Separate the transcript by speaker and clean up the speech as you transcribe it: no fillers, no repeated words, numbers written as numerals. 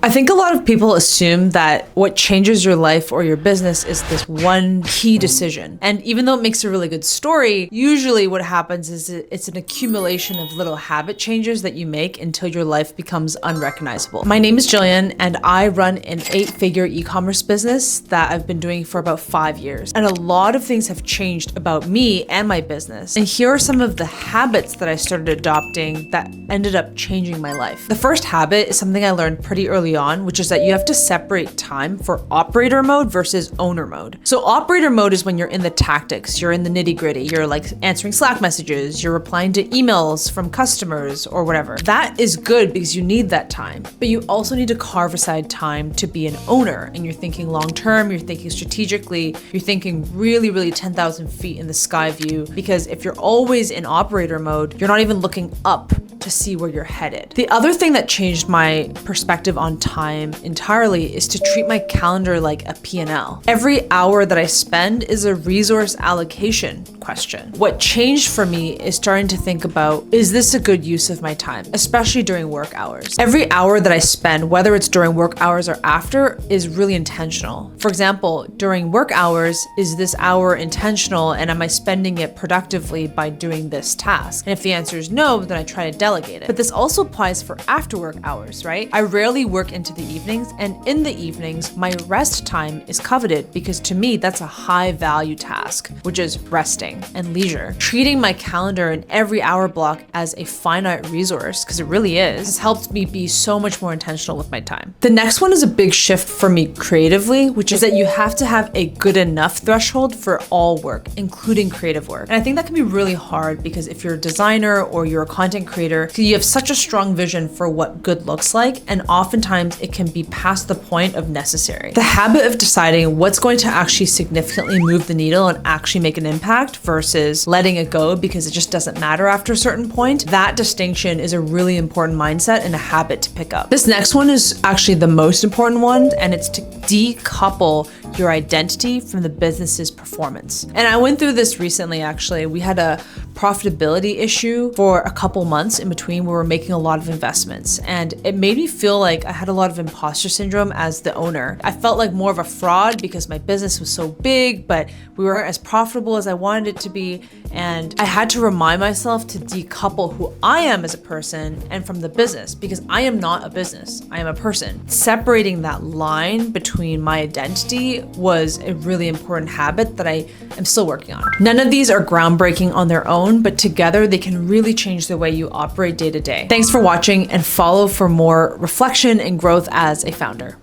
Speaker 1: I think a lot of people assume that what changes your life or your business is this one key decision. And even though it makes a really good story, usually what happens is it's an accumulation of little habit changes that you make until your life becomes unrecognizable. My name is Gillian, and I run an 8-figure e-commerce business that I've been doing for about 5 years. And a lot of things have changed about me and my business. And here are some of the habits that I started adopting that ended up changing my life. The first habit is something I learned pretty early on, which is that you have to separate time for operator mode versus owner mode. So operator mode is when you're in the tactics, you're in the nitty gritty, you're like answering Slack messages, you're replying to emails from customers or whatever. That is good because you need that time, but you also need to carve aside time to be an owner, and you're thinking long-term, you're thinking strategically, you're thinking really 10,000 feet in the sky view, because if you're always in operator mode, you're not even looking up to see where you're headed. The other thing that changed my perspective on time entirely is to treat my calendar like a P&L. Every hour that I spend is a resource allocation question. What changed for me is starting to think about, is this a good use of my time, especially during work hours? Every hour that I spend, whether it's during work hours or after, is really intentional. For example, during work hours, is this hour intentional, and am I spending it productively by doing this task? And if the answer is no, then I try to delegate it. But this also applies for after work hours, right? I rarely work into the evenings, and in the evenings, my rest time is coveted because to me, that's a high value task, which is resting and leisure. Treating my calendar and every hour block as a finite resource, because it really is, has helped me be so much more intentional with my time. The next one is a big shift for me creatively, which is that you have to have a good enough threshold for all work, including creative work. And I think that can be really hard because if you're a designer or you're a content creator, you have such a strong vision for what good looks like, and oftentimes it can be past the point of necessary. The habit of deciding what's going to actually significantly move the needle and actually make an impact versus letting it go because it just doesn't matter after a certain point, that distinction is a really important mindset and a habit to pick up. This next one is actually the most important one, and it's to decouple your identity from the business's performance. And I went through this recently, actually. We had a profitability issue for a couple months in between where we were making a lot of investments, and it made me feel like I had a lot of imposter syndrome as the owner. I felt like more of a fraud because my business was so big, but we weren't as profitable as I wanted it to be, and I had to remind myself to decouple who I am as a person and from the business, because I am not a business, I am a person. Separating that line between my identity was a really important habit that I am still working on. None of these are groundbreaking on their own, but together they can really change the way you operate day to day. Thanks for watching, and follow for more reflection and growth as a founder.